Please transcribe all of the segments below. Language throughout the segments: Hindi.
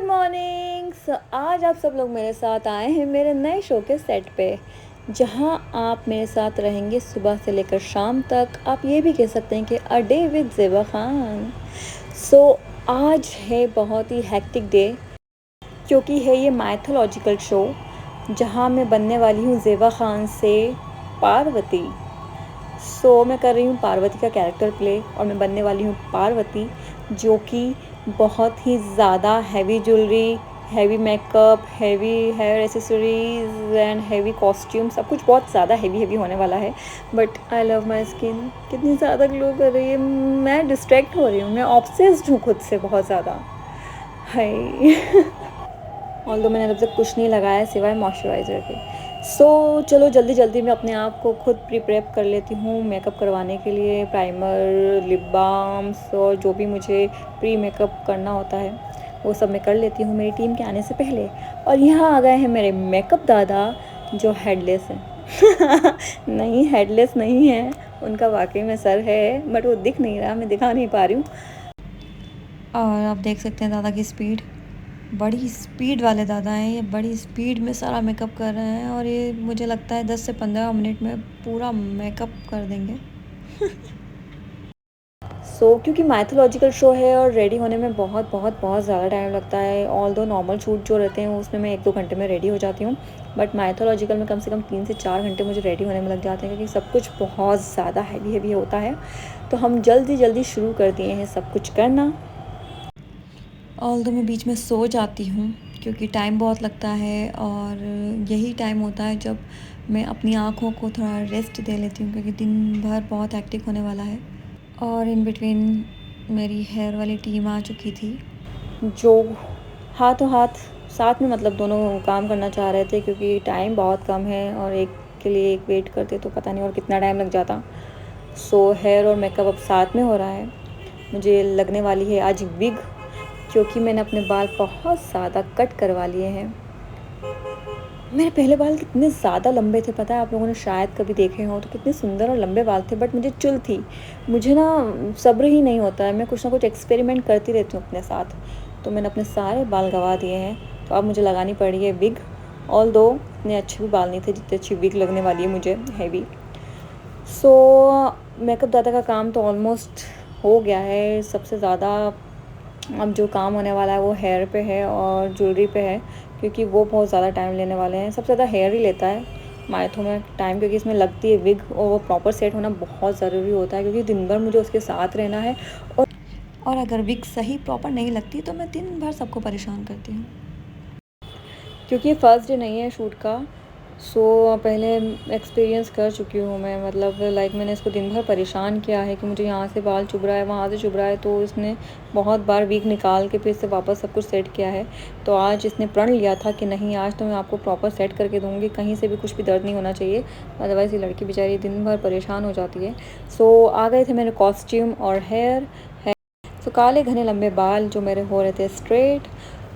मॉर्निंग। आज आप सब लोग मेरे साथ आए हैं मेरे नए शो के सेट पे, जहां आप मेरे साथ रहेंगे सुबह से लेकर शाम तक। आप ये भी कह सकते हैं कि a day with Zeba Khan. So आज है बहुत ही हेक्टिक डे, क्योंकि है ये माइथोलॉजिकल शो जहां मैं बनने वाली हूँ ज़ेबा खान से पार्वती। मैं कर रही हूँ पार्वती का कैरेक्टर प्ले और मैं बनने वाली हूँ पार्वती, जो कि बहुत ही ज़्यादा heavy jewellery, heavy makeup, heavy hair accessories and heavy costume, सब कुछ बहुत ज़्यादा हैवी होने वाला है। But I love my skin, कितनी ज़्यादा ग्लो कर रही है। मैं डिस्ट्रैक्ट हो रही हूँ, मैं ऑब्सेस्ड हूँ खुद से बहुत ज़्यादा। हाय ऑल्दो मैंने तब तक कुछ नहीं लगाया सिवाय मॉइस्चराइज़र के। चलो जल्दी जल्दी मैं अपने आप को खुद प्रिप्रेप कर लेती हूँ मेकअप करवाने के लिए। प्राइमर, लिप बाम्स और जो भी मुझे प्री मेकअप करना होता है वो सब मैं कर लेती हूँ मेरी टीम के आने से पहले। और यहाँ आ गए हैं मेरे मेकअप दादा, जो हेडलेस हैं। नहीं, हेडलेस नहीं है, उनका वाकई में सर है, बट वो दिख नहीं रहा, मैं दिखा नहीं पा रही हूँ। और आप देख सकते हैं दादा की स्पीड, बड़ी स्पीड वाले दादा हैं ये, बड़ी स्पीड में सारा मेकअप कर रहे हैं। और ये मुझे लगता है 10 से 15 मिनट में पूरा मेकअप कर देंगे। क्योंकि माइथोलॉजिकल शो है और रेडी होने में बहुत बहुत बहुत ज़्यादा टाइम लगता है। ऑल दो नॉर्मल शूट जो रहते हैं उसमें मैं 1-2 घंटे में रेडी हो जाती हूँ, बट माइथोलॉजिकल में कम से कम 3 से 4 घंटे मुझे रेडी होने में लग जाते हैं, क्योंकि सब कुछ बहुत ज़्यादा हैवी होता है। तो हम जल्दी जल्दी शुरू कर दिए हैं सब कुछ करना। ऑल्दो मैं बीच में सो जाती हूँ क्योंकि टाइम बहुत लगता है, और यही टाइम होता है जब मैं अपनी आँखों को थोड़ा रेस्ट दे लेती हूँ, क्योंकि दिन भर बहुत हेक्टिक होने वाला है। और इन बिटवीन मेरी हेयर वाली टीम आ चुकी थी, जो हाथों हाथ साथ में मतलब दोनों काम करना चाह रहे थे, क्योंकि टाइम बहुत कम है और एक के लिए एक वेट करते तो पता नहीं और कितना टाइम लग जाता। हेयर और मेकअप अब साथ में हो रहा है। मुझे लगने वाली है आज विग, क्योंकि मैंने अपने बाल बहुत ज़्यादा कट करवा लिए हैं। मेरे पहले बाल कितने ज़्यादा लंबे थे, पता है आप लोगों ने शायद कभी देखे हो तो, कितने सुंदर और लंबे बाल थे, बट मुझे चुल थी। मुझे ना सब्र ही नहीं होता है, मैं कुछ ना कुछ एक्सपेरिमेंट करती रहती हूँ अपने साथ। तो मैंने अपने सारे बाल गंवा दिए हैं, तो अब मुझे लगानी पड़ी है विग। ऑल दो इतने अच्छे भी बाल नहीं थे जितने अच्छी विग लगने वाली है मुझे, हैवी। मेकअप दादा का काम तो ऑलमोस्ट हो गया है। सबसे ज़्यादा अब जो काम होने वाला है वो हेयर पे है और ज्वेलरी पे है, क्योंकि वो बहुत ज़्यादा टाइम लेने वाले हैं। सबसे ज़्यादा हेयर ही लेता है माइथो में टाइम, क्योंकि इसमें लगती है विग और वो प्रॉपर सेट होना बहुत ज़रूरी होता है, क्योंकि दिन भर मुझे उसके साथ रहना है। और अगर विग सही प्रॉपर नहीं लगती तो मैं दिन भर सबको परेशान करती हूँ। क्योंकि ये फर्स्ट डे नहीं है शूट का, पहले एक्सपीरियंस कर चुकी हूँ मैं, मतलब मैंने इसको दिन भर परेशान किया है कि मुझे यहाँ से बाल चुभ रहा है, वहाँ से चुभ रहा है, तो इसने बहुत बार वीक निकाल के फिर से वापस सब कुछ सेट किया है। तो आज इसने प्रण लिया था कि नहीं, आज तो मैं आपको प्रॉपर सेट करके दूँगी, कहीं से भी कुछ भी दर्द नहीं होना चाहिए, अदरवाइज़ ये लड़की बेचारी दिन भर परेशान हो जाती है। आ गए थे मेरे कॉस्ट्यूम और हेयर। काले घने लंबे बाल जो मेरे हो रहे थे स्ट्रेट,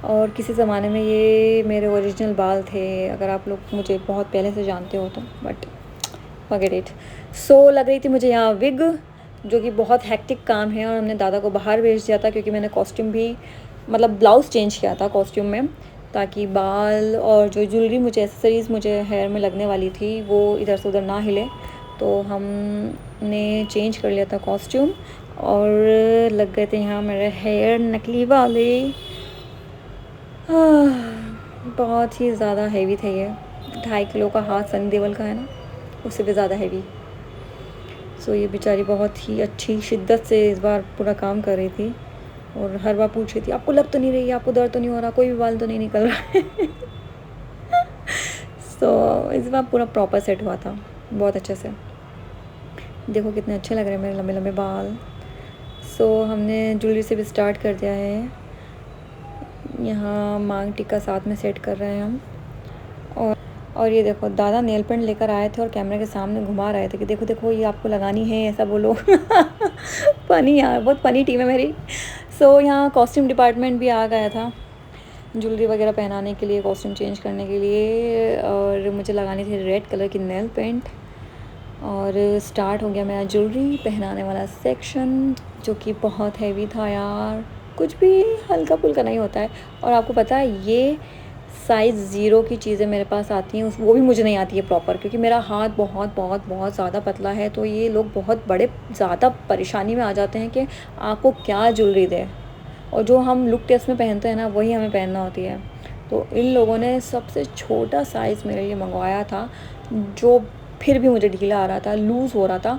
और किसी ज़माने में ये मेरे ओरिजिनल बाल थे, अगर आप लोग मुझे बहुत पहले से जानते हो तो, बट फॉरगेट इट। लग रही थी मुझे यहाँ विग, जो कि बहुत हेक्टिक काम है, और हमने दादा को बाहर भेज दिया था, क्योंकि मैंने कॉस्ट्यूम भी मतलब ब्लाउज़ चेंज किया था कॉस्ट्यूम में, ताकि बाल और जो ज्वेलरी मुझे एसेसरीज़ मुझे हेयर में लगने वाली थी वो इधर से उधर ना हिले। तो हमने चेंज कर लिया था कॉस्ट्यूम, और लग गए थे यहाँ मेरे हेयर नकली वाले। बहुत ही ज़्यादा हैवी थे ये, 2.5 किलो का हाथ सनी देओल का है ना, उससे भी ज़्यादा हैवी। ये बेचारी बहुत ही अच्छी शिद्दत से इस बार पूरा काम कर रही थी, और हर बार पूछ रही थी आपको लग तो नहीं रही है, आपको दर्द तो नहीं हो रहा, कोई भी बाल तो नहीं निकल रहा है। इस बार पूरा प्रॉपर सेट हुआ था बहुत अच्छे से। देखो कितने अच्छे लग रहे हैं मेरे लंबे लंबे बाल। हमने ज्वेलरी से भी स्टार्ट कर दिया है। यहाँ मांग टिक्का साथ में सेट कर रहे हैं हम। और ये देखो दादा नेल पेंट लेकर आए थे और कैमरे के सामने घुमा रहे थे कि देखो देखो ये आपको लगानी है, ऐसा बोलो। फ़नी यार, बहुत फ़नी टीम है मेरी। यहाँ कॉस्ट्यूम डिपार्टमेंट भी आ गया था ज्वेलरी वगैरह पहनाने के लिए, कॉस्ट्यूम चेंज करने के लिए, और मुझे लगानी थी रेड कलर की नेल पेंट। और स्टार्ट हो गया मेरा ज्वेलरी पहनाने वाला सेक्शन, जो कि बहुत हैवी था यार। कुछ भी हल्का फुल्का नहीं होता है। और आपको पता है ये साइज़ 0 की चीज़ें मेरे पास आती हैं, उस वो भी मुझे नहीं आती है प्रॉपर, क्योंकि मेरा हाथ बहुत बहुत बहुत ज़्यादा पतला है। तो ये लोग बहुत बड़े ज़्यादा परेशानी में आ जाते हैं कि आपको क्या ज्वेलरी दें, और जो हम लुक टेस्ट में पहनते हैं ना वही हमें पहनना होती है। तो इन लोगों ने सबसे छोटा साइज़ मेरे लिए मंगवाया था, जो फिर भी मुझे ढीला आ रहा था, लूज़ हो रहा था,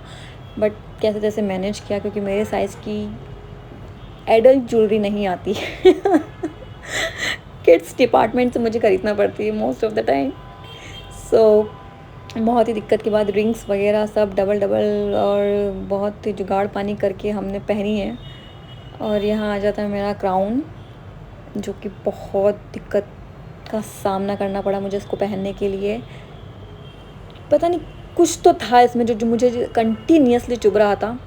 बट कैसे तैसे मैनेज किया, क्योंकि मेरे साइज़ की एडल्ट ज्वेलरी नहीं आती किड्स डिपार्टमेंट से मुझे ख़रीदना पड़ती है मोस्ट ऑफ़ द टाइम। सो बहुत ही दिक्कत के बाद रिंग्स वगैरह सब डबल डबल और बहुत ही जुगाड़ पानी करके हमने पहनी है। और यहाँ आ जाता है मेरा क्राउन, जो कि बहुत दिक्कत का सामना करना पड़ा मुझे इसको पहनने के लिए। पता नहीं कुछ तो था इसमें जो मुझे कंटिन्यूअसली चुभ रहा था,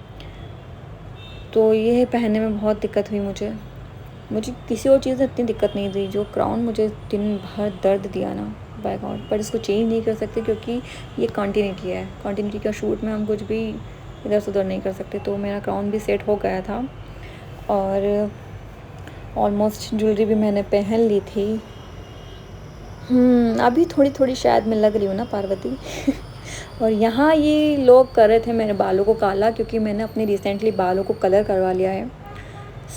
तो ये पहनने में बहुत दिक्कत हुई मुझे। मुझे किसी और चीज़ में इतनी दिक्कत नहीं दी, जो क्राउन मुझे दिन भर दर्द दिया ना, बाय गॉड। पर इसको चेंज नहीं कर सकते क्योंकि ये कंटिन्यूटी है, कंटिन्यूटी का शूट में हम कुछ भी इधर से उधर नहीं कर सकते। तो मेरा क्राउन भी सेट हो गया था और ऑलमोस्ट ज्वेलरी भी मैंने पहन ली थी। अभी थोड़ी थोड़ी शायद मैं लग रही हूँ ना पार्वती और यहाँ ये लोग कर रहे थे मेरे बालों को काला, क्योंकि मैंने अपने रिसेंटली बालों को कलर करवा लिया है।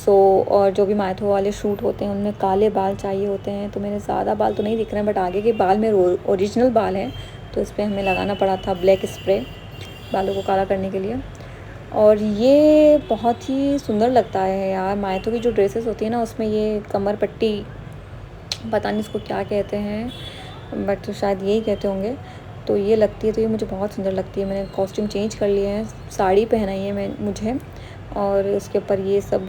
और जो भी माइथो वाले शूट होते हैं उनमें काले बाल चाहिए होते हैं। तो मेरे ज़्यादा बाल तो नहीं दिख रहे हैं, बट आगे के बाल मेरे ओरिजिनल बाल हैं, तो इस पर हमें लगाना पड़ा था ब्लैक स्प्रे बालों को काला करने के लिए। और ये बहुत ही सुंदर लगता है यार, माइथो की जो ड्रेसेस होती है ना उसमें ये कमर पट्टी, पता नहीं इसको क्या कहते हैं, बट शायद यही कहते होंगे। तो ये लगती है, तो ये मुझे बहुत सुंदर लगती है। मैंने कॉस्ट्यूम चेंज कर लिए हैं, साड़ी पहनाई है मैं मुझे, और उसके ऊपर ये सब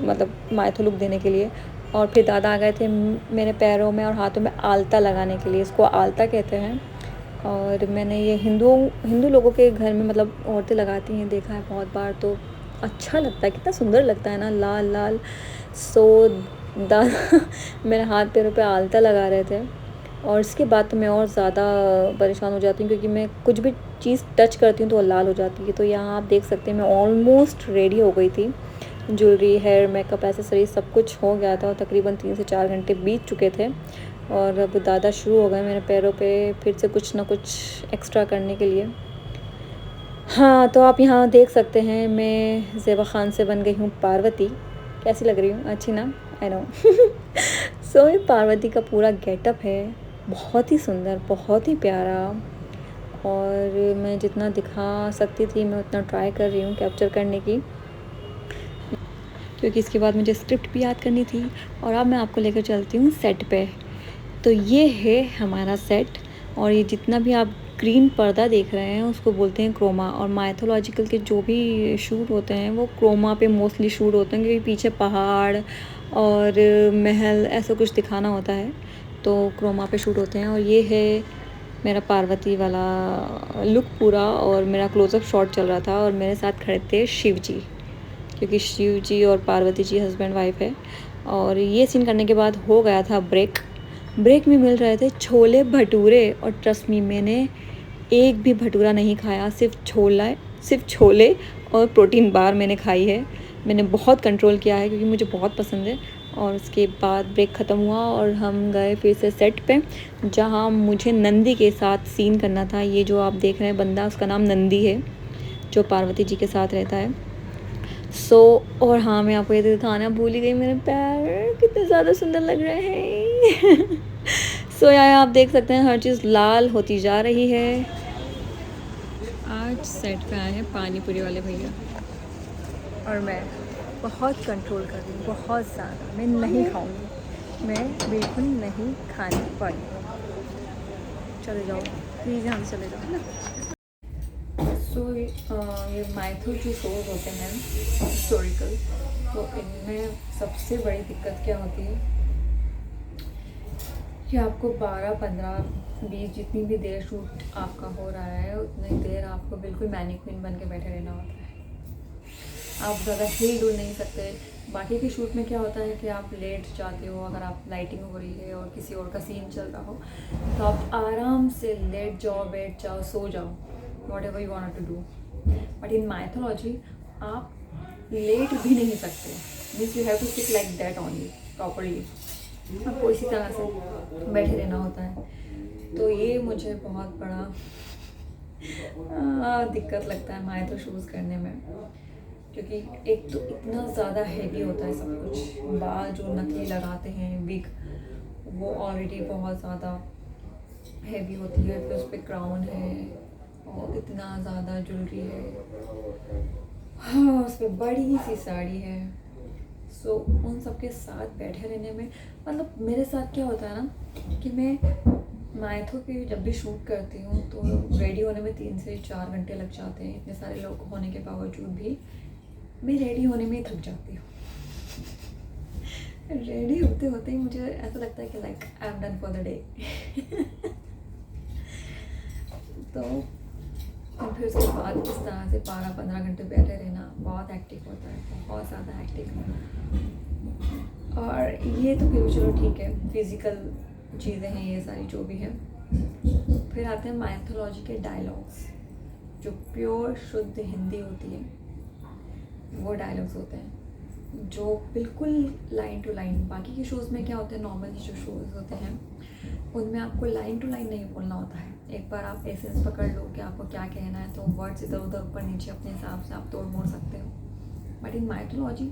मतलब माइथो लुक देने के लिए। और फिर दादा आ गए थे मेरे पैरों में और हाथों में आलता लगाने के लिए, इसको आलता कहते हैं। और मैंने ये हिंदू लोगों के घर में मतलब औरतें लगाती हैं, देखा है बहुत बार, तो अच्छा लगता है, कितना सुंदर लगता है ना, लाल लाल। सो दादा मेरे हाथ पैरों पे आलता लगा रहे थे। और इसके बाद तो मैं और ज़्यादा परेशान हो जाती हूँ, क्योंकि मैं कुछ भी चीज़ टच करती हूँ तो वो लाल हो जाती है। तो यहाँ आप देख सकते हैं मैं ऑलमोस्ट रेडी हो गई थी, ज्वेलरी, हेयर, मेकअप, एक्सेसरीज सब कुछ हो गया था, और तकरीबन 3 से 4 घंटे बीत चुके थे। और अब दादा शुरू हो गए मेरे पैरों पे फिर से कुछ ना कुछ एक्स्ट्रा करने के लिए। हाँ, तो आप यहाँ देख सकते हैं मैं ज़ेबा ख़ान से बन गई हूँ पार्वती। कैसी लग रही हूँ? अच्छी ना? आई नो सो ये पार्वती का पूरा गेटअप है, बहुत ही सुंदर, बहुत ही प्यारा। और मैं जितना दिखा सकती थी मैं उतना ट्राई कर रही हूँ कैप्चर करने की, क्योंकि इसके बाद मुझे स्क्रिप्ट भी याद करनी थी। और अब मैं आपको लेकर चलती हूँ सेट पे। तो ये है हमारा सेट, और ये जितना भी आप ग्रीन पर्दा देख रहे हैं उसको बोलते हैं क्रोमा। और माइथोलॉजिकल के जो भी शूट होते हैं वो क्रोमा पे मोस्टली शूट होते हैं, क्योंकि पीछे पहाड़ और महल ऐसा कुछ दिखाना होता है, तो क्रोमा पे शूट होते हैं। और ये है मेरा पार्वती वाला लुक पूरा, और मेरा क्लोज़अप शॉट चल रहा था, और मेरे साथ खड़े थे शिव जी, क्योंकि शिव जी और पार्वती जी हस्बैंड वाइफ है। और ये सीन करने के बाद हो गया था ब्रेक में मिल रहे थे छोले भटूरे, और ट्रस्ट मी मैंने एक भी भटूरा नहीं खाया, सिर्फ छोले और प्रोटीन बार मैंने खाई है। मैंने बहुत कंट्रोल किया है क्योंकि मुझे बहुत पसंद है। और उसके बाद ब्रेक ख़त्म हुआ और हम गए फिर से सेट पे, जहाँ मुझे नंदी के साथ सीन करना था। ये जो आप देख रहे हैं बंदा, उसका नाम नंदी है, जो पार्वती जी के साथ रहता है। और हाँ, मैं आपको ये दिखाना भूल ही गई, मेरे पैर कितने ज़्यादा सुंदर लग रहे हैं यार आप देख सकते हैं हर चीज़ लाल होती जा रही है। आज सेट पे आए हैं पानी पूरी वाले भैया, और मैं बहुत कंट्रोल कर रही हूँ, बहुत ज़्यादा। मैं नहीं खाऊंगी, मैं बिल्कुल नहीं खाने वाली। चले जाओ प्लीज़, यहाँ से चले जाओ ना। ये माइथो जो शोज होते हैं हिस्टोरिकल, तो इनमें सबसे बड़ी दिक्कत क्या होती है कि आपको 12, 15, 20 जितनी भी देर शूट आपका हो रहा है उतनी देर आपको बिल्कुल मैनीक्विन बन के बैठे रहना होता है। आप ज़्यादा हिल डुल नहीं सकते। बाकी के शूट में क्या होता है कि आप लेट जाते हो, अगर आप लाइटिंग हो रही है और किसी और का सीन चल रहा हो तो आप आराम से लेट जाओ, बैठ जाओ, सो जाओ, whatever you want to do. But in mythology आप लेट भी नहीं सकते, means you have to sit like that only properly, आपको इसी तरह से बैठे रहना होता है। तो ये मुझे बहुत बड़ा दिक्कत लगता है माइथो शूज़ करने में, क्योंकि एक तो इतना ज़्यादा हैवी होता है सब कुछ, बाल जो नकली लगाते हैं विग वो ऑलरेडी बहुत ज़्यादा हैवी होती है, फिर उस पर क्राउन है और इतना ज़्यादा ज्वेलरी है, हाँ उस पर बड़ी सी साड़ी है। सो उन सब के साथ बैठे रहने में, मतलब मेरे साथ क्या होता है ना कि मैं माइथो के जब भी शूट करती हूँ तो रेडी होने में 3 से 4 घंटे लग जाते हैं। इतने सारे लोग होने के बावजूद भी मैं रेडी होने में ही थक जाती हूँ। रेडी होते होते ही मुझे ऐसा लगता है कि like I am done for the day. तो और फिर उसके बाद इस तरह से 12-15 घंटे बैठे रहना बहुत हेक्टिक होता है, बहुत ज़्यादा हेक्टिक। और ये तो फिर चलो ठीक है, फिज़िकल चीज़ें हैं ये सारी जो भी है। फिर आते हैं माइथोलॉजी के डायलॉग्स, जो प्योर शुद्ध हिंदी होती है वो डायलॉग्स होते हैं जो बिल्कुल लाइन टू लाइन। बाकी के शोज़ में क्या होते हैं, नॉर्मल जो शोज़ होते हैं उनमें आपको लाइन टू लाइन नहीं बोलना होता है। एक बार आप एसेंस पकड़ लो कि आपको क्या कहना है, तो वर्ड्स इधर उधर ऊपर नीचे अपने हिसाब से आप तोड़ मोड़ सकते हो। बट इन माइथोलॉजी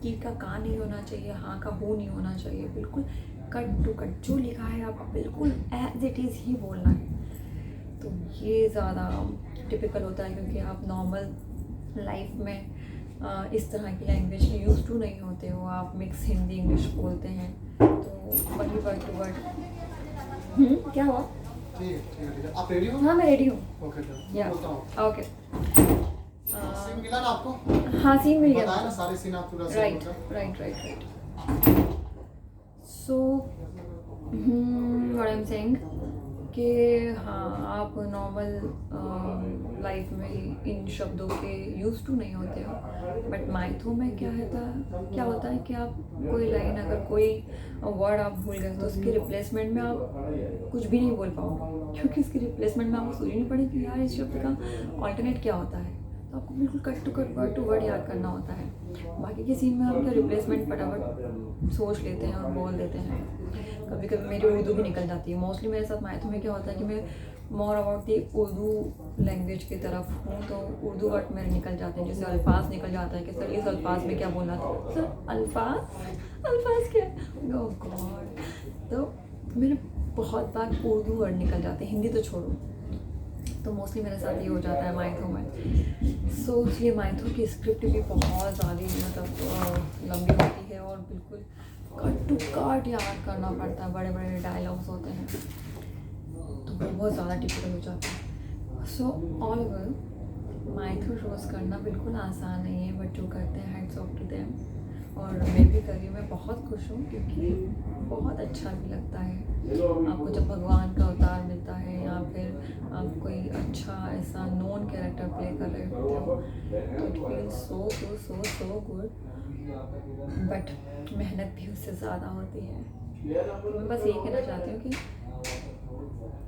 की का नहीं होना चाहिए, हाँ का हो नहीं होना चाहिए, बिल्कुल कट टू कट जो लिखा है आप बिल्कुल एज इट इज़ ही बोलना है। तो ये ज़्यादा टिपिकल होता है क्योंकि आप नॉर्मल लाइफ में इस तरह की लैंग्वेज के यूज़ टू नहीं होते हो, आप मिक्स हिंदी इंग्लिश बोलते हैं, तो वही वर्ड टू वर्ड। क्या हुआ? ठीक है, आप रेडी हो? हाँ मैं रेडी हूँ। ओके या ओके। सीन मिला ना आपको? हाँ सीन मिल गया। बताया ना सारे सीन आप पूरा right right right right. So what I am saying कि हाँ आप नॉर्मल लाइफ में इन शब्दों के यूज़ टू नहीं होते हो, बट माइथो में क्या होता है कि आप कोई लाइन अगर कोई वर्ड आप भूल गए तो उसके रिप्लेसमेंट में आप कुछ भी नहीं बोल पाओगे, क्योंकि उसके रिप्लेसमेंट में आपको सोचनी पड़ेगी कि यार इस शब्द का ऑल्टरनेट क्या होता है। तो आपको बिल्कुल cut to cut word to word याद करना होता है। बाकी के सीन में आपका रिप्लेसमेंट फटाफट सोच लेते हैं और बोल देते हैं। कभी कभी मेरी उर्दू भी निकल जाती है। मोस्टली मेरे साथ माइथो में क्या होता है कि मैं more about the Urdu language की तरफ हूँ, तो उर्दू वर्ड मेरे निकल जाते हैं। जैसे अल्फाज निकल जाता है कि सर इस अल्फाज में क्या बोलना था, सर अल्फाज क्या, ओह गॉड। तो मेरे बहुत बार उर्दू वर्ड निकल जाते हैं, हिंदी तो छोड़ो। तो मोस्टली मेरे साथ ये हो जाता है माइथो में। सो इसलिए माइथो की स्क्रिप्ट भी बहुत ज़्यादा मतलब लंबी होती है और बिल्कुल कट टू कट याद करना पड़ता है, बड़े बड़े डायलॉग्स होते हैं, तो वो बहुत ज़्यादा टिपिकल हो जाता है। So all over mytho shows करना बिल्कुल आसान नहीं है, बट जो करते हैं हैट्स ऑफ टू देम। और मैं भी कर रही हूँ, मैं बहुत खुश हूँ क्योंकि बहुत अच्छा भी लगता है आपको जब भगवान का अवतार मिलता है या फिर आप कोई अच्छा ऐसा नोन कैरेक्टर प्ले कर रहे होते हो, तो it feels so good. But मेहनत भी उससे ज़्यादा होती है। तो मैं बस यही कहना चाहती हूँ कि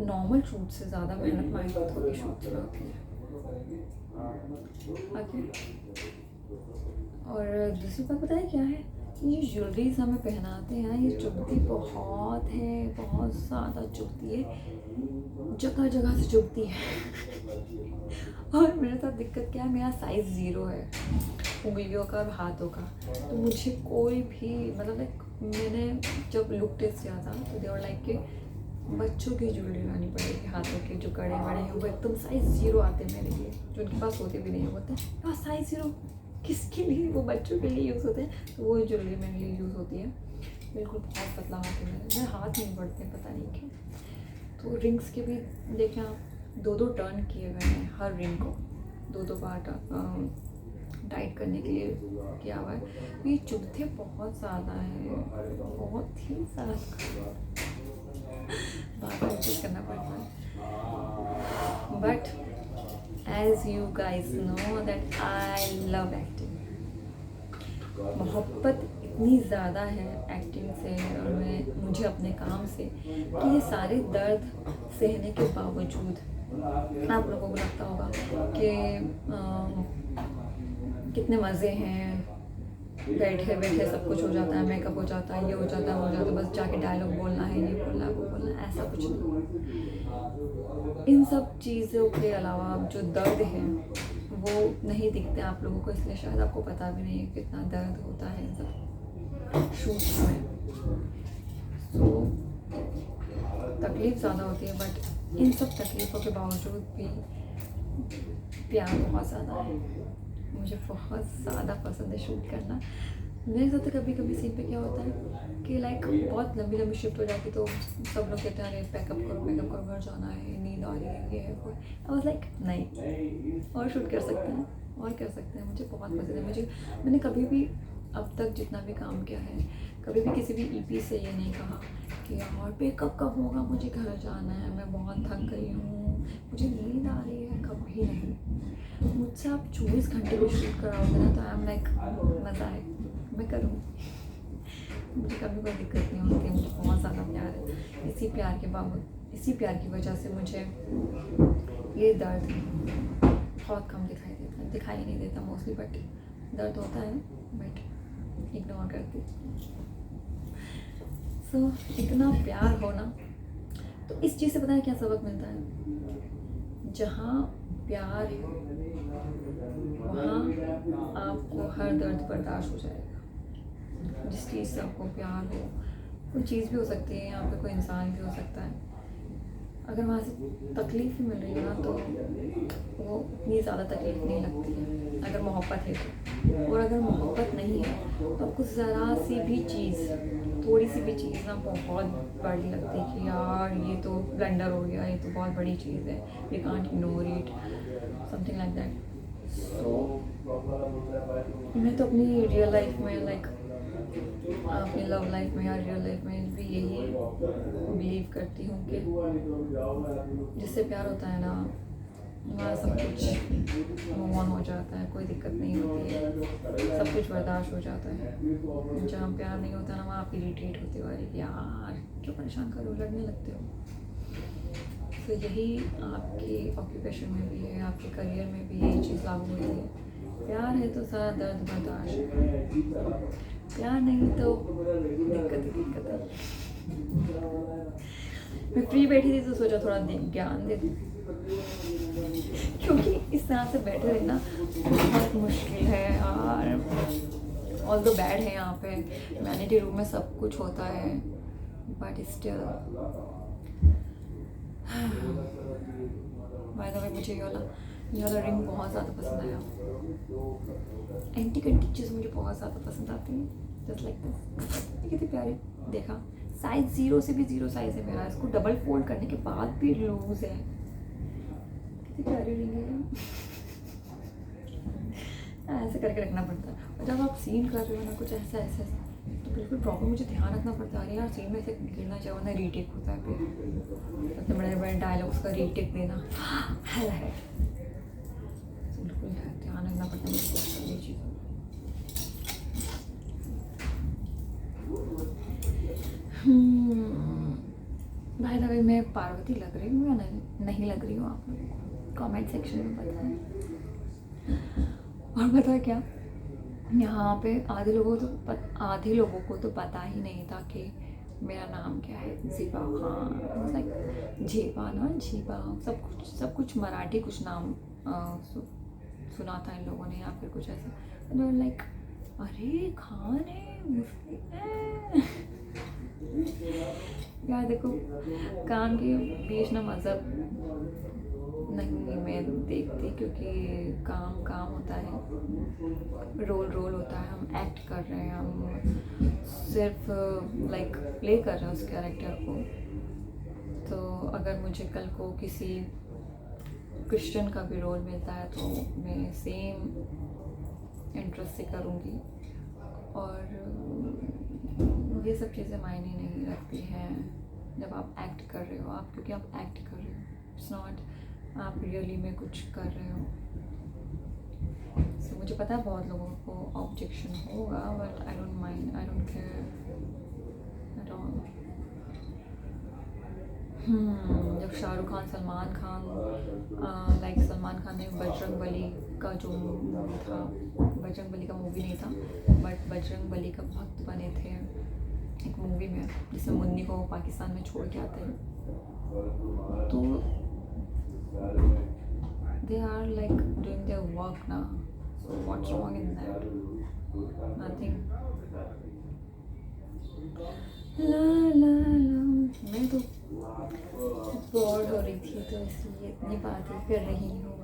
नॉर्मल शूट से ज़्यादा मेहनत माइथो की शूट में होती है। ओके। और दूसरी बात पता है क्या है, ये ज्वेलरीज हमें पहनाते हैं ना, ये चुभती बहुत है, बहुत ज़्यादा चुभती है, जगह जगह से चुभती है। और मेरे साथ दिक्कत क्या है, मेरा साइज़ 0 है उंगलियों का और हाथों का। तो मुझे कोई भी मतलब लाइक मैंने जब लुक टेस्ट किया था तो देवर लाइक कि बच्चों की ज्वेलरी लानी पड़ेगी, हाथों के जो कड़े बड़े हैं वो एकदम साइज़ 0 आते हैं मेरे लिए, जो उनके पास होते भी नहीं होते हैं। साइज़ 0 किसके लिए, वो बच्चों के लिए यूज़ होते हैं, तो वो ज्वेलरी मेरे लिए यूज़ होती है। बिल्कुल बहुत पतला हाथ है मेरे हाथ नहीं बढ़ते हैं पता नहीं क्यों। तो रिंग्स के भी देखें आप 2-2 टर्न किए हुए हैं, हर रिंग को 2-2 बार टाइट करने के लिए किया हुआ है। तो ये चुभते बहुत ज़्यादा है, बहुत ही ज़्यादा बात एडजस्ट करना पड़ता है। But as you guys know that I love acting, मोहब्बत इतनी ज़्यादा है एक्टिंग से और मुझे अपने काम से कि ये सारे दर्द सहने के बावजूद आप लोगों को लगता होगा कि कितने मज़े हैं, बैठे बैठे सब कुछ हो जाता है, मेकअप हो जाता है, ये हो जाता है, वो हो जाता है, बस जाके डायलॉग बोलना है, ये बोलना है, वो बोलना है, ऐसा कुछ नहीं। इन सब चीज़ों के अलावा जो दर्द है वो नहीं दिखते आप लोगों को, इसलिए शायद आपको पता भी नहीं है कितना दर्द होता है इन सब शूट्स में। तो तकलीफ़ ज़्यादा होती है, बट इन सब तकलीफ़ों के बावजूद भी प्यार बहुत ज़्यादा है। मुझे बहुत ज़्यादा पसंद है शूट करना। मेरे साथ तो कभी कभी सीन पे क्या होता है कि लाइक बहुत लंबी लंबी शिफ्ट हो जाती, तो सब लोग कहते हैं अरे पैकअप करो घर जाना है, नींद आ रही है, ये है वो। आई वाज लाइक नहीं, और शूट कर सकते हैं, और कर सकते हैं। मुझे बहुत पसंद है। मैंने कभी भी अब तक जितना भी काम किया है, कभी भी किसी भी ईपी से ये नहीं कहा कि यार पैकअप कब होगा, मुझे घर जाना है, मैं बहुत थक गई हूँ, मुझे नींद आ रही है, कभी नहीं। मुझसे आप 24 घंटे भी शूट कराओगे ना तो आई एम लाइक मज़ा है, मैं करूँगी। मुझे कभी कोई दिक्कत नहीं होती, मुझे बहुत ज़्यादा प्यार है। इसी प्यार की वजह से मुझे ये दर्द बहुत कम दिखाई नहीं देता मोस्टली, बट दर्द होता है, बट इग्नोर करती। सो इतना प्यार हो ना, तो इस चीज़ से पता है क्या सबक मिलता है, जहाँ प्यार है वहाँ आपको हर दर्द बर्दाश्त हो जाएगा। जिस चीज़ से आपको प्यार हो, कोई चीज़ भी हो सकती है, यहाँ पे कोई इंसान भी हो सकता है, अगर वहाँ से तकलीफ़ भी मिल रही है ना तो वो इतनी ज़्यादा तकलीफ़ नहीं लगती है अगर मोहब्बत है तो। और अगर मोहब्बत नहीं है तो आपको ज़रा सी भी चीज़, थोड़ी सी भी चीज़ ना बहुत बड़ी लगती है कि यार ये तो ब्लंडर हो गया, ये तो बहुत बड़ी चीज़ है, we can't ignore it, something like that. So मैं तो अपनी रियल लाइफ में लाइक अपनी लव लाइफ में या रियल लाइफ में भी यही बिलीव करती हूँ कि जिससे प्यार होता है ना वहाँ सब कुछ मूव ऑन हो जाता है, कोई दिक्कत नहीं होती है, सब कुछ बर्दाश्त हो जाता है। जहाँ प्यार नहीं होता ना वहाँ आप इरिटेट होते हो, अरे यार क्यों परेशान करो, लड़ने लगते हो। तो यही आपके ऑक्यूपेशन में भी है, आपके करियर में भी यही चीज़ लागू होती है। प्यार है तो सारा दर्द बर्दाश्त, प्यार नहीं तो दिक्कत है। मैं फ्री बैठी थी तो सोचा थोड़ा ज्ञान दे दूँ, क्योंकि इस तरह से बैठे रहना बहुत मुश्किल है यार। ऑल दो बैड है यहाँ पे, वैनिटी रूम में सब कुछ होता है, but still by the way मुझे ये वाला रिंग बहुत ज़्यादा पसंद आया। एंटीक चीज़ मुझे बहुत ज़्यादा पसंद आती है, जस्ट लाइक दिस। कितनी प्यारी, देखा साइज़ 0 से भी 0 साइज़ है मेरा, इसको डबल फोल्ड करने के बाद भी लूज़ है, कितनी प्यारी रिंग है। ऐसे करके रखना पड़ता है, और जब आप सीन कर रहे हो ना कुछ ऐसा तो बिल्कुल प्रॉपर मुझे ध्यान रखना पड़ता है, यार सीन में से गिरना चाहिए वरना रीटेक होता है, फिर इतने बड़े बड़े डायलॉग्स का रीटेक देना है, बिल्कुल ध्यान रखना पड़ता है मुझे ये चीज़। भाई द वे मैं पार्वती लग रही हूँ या नहीं लग रही हूँ, आप लोगों को कमेंट सेक्शन में बताएं। और पता क्या, यहाँ पे आधे लोगों को तो पता ही नहीं था कि मेरा नाम क्या है, ज़ीबा खान, लाइक झेबा ना झीबा, सब कुछ मराठी कुछ नाम सुना था इन लोगों ने, या फिर कुछ ऐसा, लाइक अरे खान है, मुस्लिम है। यार देखो, काम के बीच ना मज़हब नहीं मैं देखती, क्योंकि काम होता है, रोल होता है, हम एक्ट कर रहे हैं, हम सिर्फ लाइक प्ले कर रहे हैं उस कैरेक्टर को। तो अगर मुझे कल को किसी क्रिश्चियन का भी रोल मिलता है तो मैं सेम इंटरेस्ट से करूँगी, और ये सब चीज़ें मायने नहीं रखती हैं जब आप एक्ट कर रहे हो, क्योंकि आप एक्ट कर रहे हो, इट्स नॉट आप रियली में कुछ कर रहे हो। So, मुझे पता है बहुत लोगों को ऑब्जेक्शन होगा, but I don't mind, I don't care at all. जब शाहरुख खान, सलमान खान ने बजरंगबली का जो मूवी था, बजरंग बली का मूवी नहीं था बट बजरंग बली का भक्त बने थे एक मूवी में, जिसमें मुन्नी को पाकिस्तान में छोड़ के आते हैं। तो they are like doing their work ना, so what's wrong in that? Nothing. ला ला ला। मैं तो बोर्ड हो रही थी तो इसलिए इतनी बातें कर रही हूँ।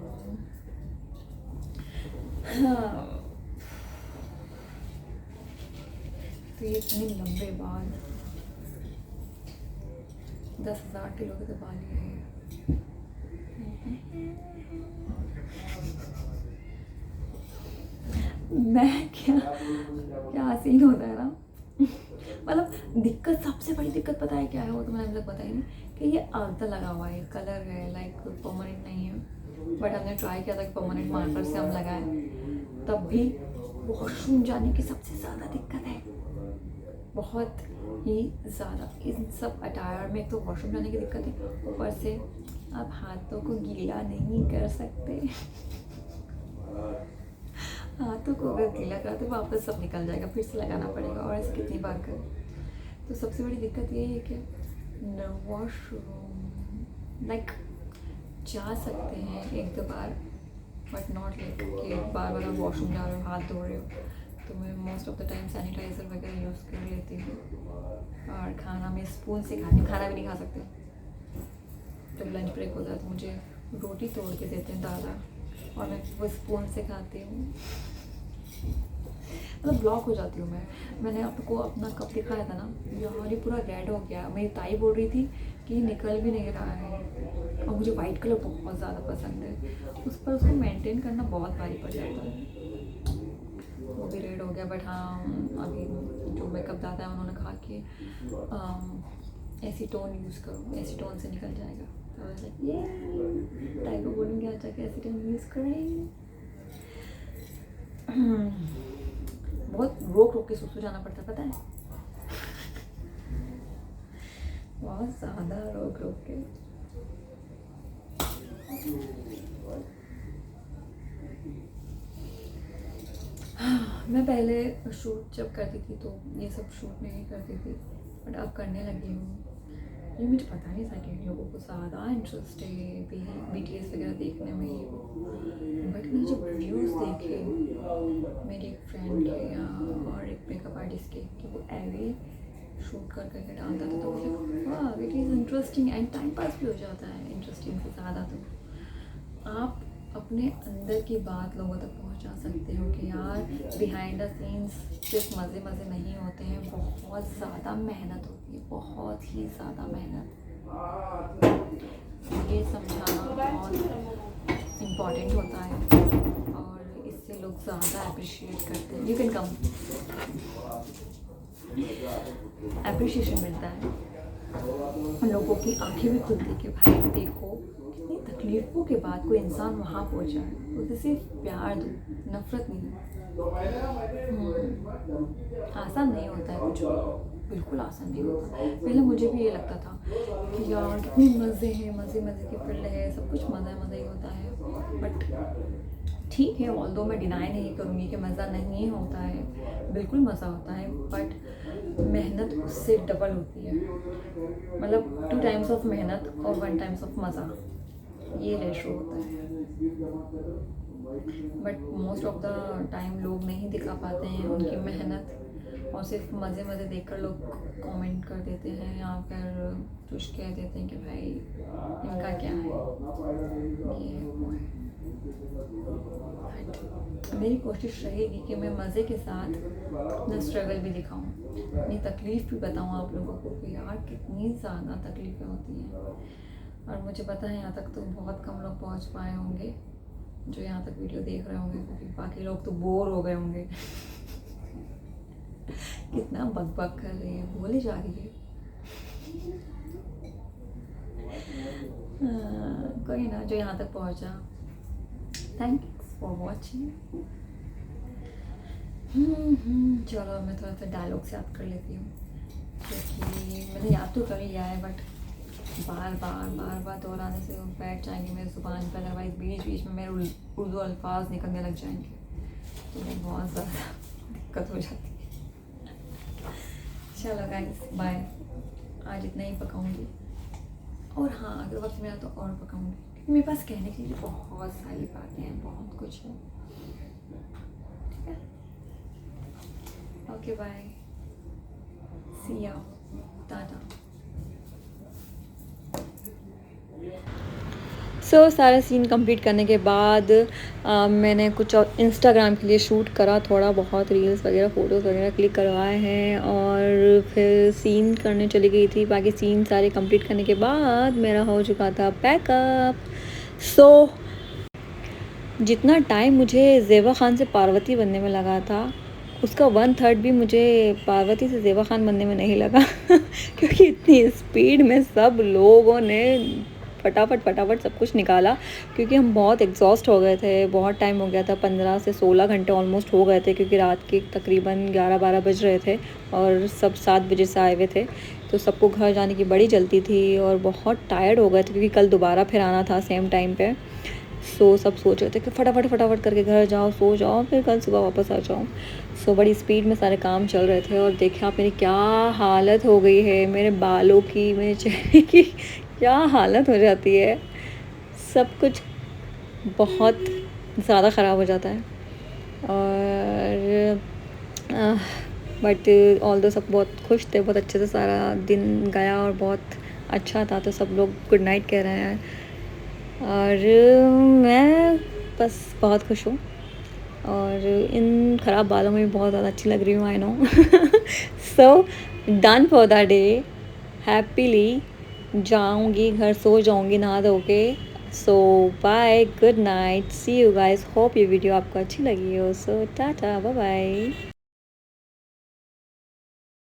हाँ, तो ये इतने लंबे बाल, 10,000 किलो के तो बाल ही है। मैं क्या सीन होता है ना, मतलब दिक्कत, सबसे बड़ी दिक्कत पता है क्या है, वो तो मैंने अभी तक बताई नहीं, कि ये आगदा लगा हुआ है, कलर है, लाइक परमानेंट नहीं है। बट हमने ट्राई किया था कि परमानेंट मार्कर से हम लगाएं, तब भी वॉशरूम जाने की सबसे ज़्यादा दिक्कत है, बहुत ही ज़्यादा। इन सब अटायर में एक तो वॉशरूम जाने की दिक्कत है, ऊपर से आप हाथों को गीला नहीं कर सकते। हाथों को अगर गीला कराते वापस सब निकल जाएगा, फिर से लगाना पड़ेगा, और ऐसे कितनी बार करें। तो सबसे बड़ी दिक्कत ये है कि वॉशरूम लाइक जा सकते हैं एक दो बार, बट नॉट लाइक कि बार बार आप वॉशरूम जा रहे हो, हाथ धो रहे हो। तो मैं most of the time sanitiser वगैरह यूज़ कर लेती हूँ, और खाना मैं स्पून से खाती हूँ, खाना भी नहीं खा सकते। जब लंच ब्रेक होता है तो मुझे रोटी तोड़ के देते हैं दादा, और मैं वो स्पून से खाती हूँ। मतलब ब्लॉक हो जाती हूँ मैंने आपको अपना कप दिखाया था ना यार, ये पूरा रेड हो गया। मेरी ताई बोल रही थी कि निकल भी नहीं रहा है, और मुझे वाइट कलर बहुत ज़्यादा पसंद है, उस पर उसको मेंटेन करना बहुत भारी पड़ जाता है। वो भी रेड हो गया, बट हाँ अभी जो मेकअप दादा है उन्होंने कहा कि एसीटोन यूज़ करो, एसीटोन से निकल जाएगा। तो ये ताई को बोलूँगी अच्छा कि एसीटोन यूज़ करें। बहुत रोक के सुसु जाना पड़ता है पता है, बहुत ज़्यादा रोक के। मैं पहले शूट जब करती थी तो ये सब शूट नहीं करती थी, बट अब करने लगी हूँ। ये मुझे पता नहीं था कि लोगों को ज़्यादा इंटरेस्ट है BTS वगैरह देखने में, ये बट मैंने जब रिव्यूज़ देखे मेरी एक फ्रेंड के और एक मेकअप आर्टिस्ट के कि वो एवे शूट कर करके डालता था, तो मुझे वाह it is interesting and time pass भी हो जाता है इंटरेस्टिंग से ज़्यादा। तो आप अपने अंदर की बात लोगों तक पहुंचा सकते हो कि यार बिहाइंड द सीन्स सिर्फ मज़े मज़े नहीं होते हैं, बहुत ज़्यादा मेहनत होती है, बहुत ही ज़्यादा मेहनत। ये समझाना बहुत इम्पॉर्टेंट होता है, और इससे लोग ज़्यादा अप्रिशिएट करते हैं। यू कैन कम, अप्रिशिएशन मिलता है, लोगों की आंखें भी खुलती कि भाई देखो कितनी तकलीफ़ों के बाद कोई इंसान वहाँ पहुँचा है, उसे सिर्फ प्यार दो, नफ़रत नहीं। आसान नहीं होता है कुछ, बिल्कुल आसान नहीं होता। पहले मुझे भी ये लगता था कि यार कितने मज़े हैं, मज़े मज़े की फील्ड है, सब कुछ मज़ा ही होता है। बट ठीक है, ऑल्दो मैं डिनाई नहीं करूँगी कि मज़ा नहीं होता है, बिल्कुल मज़ा होता है, बट मेहनत उससे डबल होती है। मतलब 2 टाइम्स ऑफ मेहनत और 1 टाइम्स ऑफ मज़ा, ये रेशो होता है। But most of the time लोग नहीं दिखा पाते हैं उनकी मेहनत, और सिर्फ मज़े मज़े देखकर लोग कमेंट कर देते हैं या फिर कुछ कह देते हैं कि भाई इनका क्या है, ये है वो है। मेरी कोशिश रहेगी कि मैं मज़े के साथ अपना स्ट्रगल भी दिखाऊं, अपनी तकलीफ़ भी बताऊं आप लोगों को कि यार कितनी ज़्यादा तकलीफ़ें होती हैं। और मुझे पता है यहाँ तक तो बहुत कम लोग पहुँच पाए होंगे जो यहाँ तक वीडियो देख रहे होंगे, क्योंकि बाकी लोग तो बोर हो गए होंगे। कितना बक कर रही है, बोले जा रही है। कोई ना, जो यहाँ तक पहुँचा, थैंक्स फॉर वॉचिंग। चलो मैं थोड़ा सा डायलॉग से याद कर लेती हूँ, क्योंकि मैंने याद तो कर लिया है, बट बार बार दोहराने से वो बैठ जाएंगे मेरी ज़ुबान पर, अदरवाइज़ बीच बीच में मेरे उर्दू अल्फाज निकलने लग जाएंगे तो बहुत ज़्यादा दिक्कत हो जाती है। चलो गाइस बाय, आज इतना ही पकाऊंगी, और हाँ अगर वक्त मिला तो और पकाऊंगी, क्योंकि मेरे पास कहने के लिए बहुत सारी बातें हैं, बहुत कुछ है। ठीक है, ओके बाय, सी या, टाटा। सारा सीन कंप्लीट करने के बाद मैंने कुछ और इंस्टाग्राम के लिए शूट करा, थोड़ा बहुत रील्स वगैरह फ़ोटोज़ वगैरह क्लिक करवाए हैं, और फिर सीन करने चली गई थी। बाकी सीन सारे कंप्लीट करने के बाद मेरा हो चुका था पैकअप। जितना टाइम मुझे ज़ेबा ख़ान से पार्वती बनने में लगा था, उसका 1/3 भी मुझे पार्वती से ज़ेबा ख़ान बनने में नहीं लगा क्योंकि इतनी स्पीड में सब लोगों ने फटाफट सब कुछ निकाला, क्योंकि हम बहुत एग्जॉस्ट हो गए थे। बहुत टाइम हो गया था, 15 से 16 घंटे ऑलमोस्ट हो गए थे, क्योंकि रात के तकरीबन 11-12 बज रहे थे और सब 7 बजे से आए हुए थे, तो सबको घर जाने की बड़ी जल्दी थी और बहुत टायर्ड हो गए थे, क्योंकि कल दोबारा फिर आना था सेम टाइम पे। सब सोच रहे थे कि फटाफट करके घर जाओ, सो जाओ, फिर कल सुबह वापस आ जाओ। बड़ी स्पीड में सारे काम चल रहे थे, और देखिए आप मेरी क्या हालत हो गई है, मेरे बालों की, मेरे चेहरे की क्या हालत हो जाती है। सब कुछ बहुत ज़्यादा ख़राब हो जाता है। और बट ऑल दो सब बहुत खुश थे, बहुत अच्छे से सारा दिन गया और बहुत अच्छा था, तो सब लोग गुड नाइट कह रहे हैं, और मैं बस बहुत खुश हूँ, और इन ख़राब बालों में भी बहुत ज़्यादा अच्छी लग रही हूँ, I know. Done for the day, happily जाऊँगी घर, सो जाऊँगी नहा धो के। Bye, good night, see you guys. Hope ये वीडियो आपको अच्छी लगी हो। Tata, bye bye.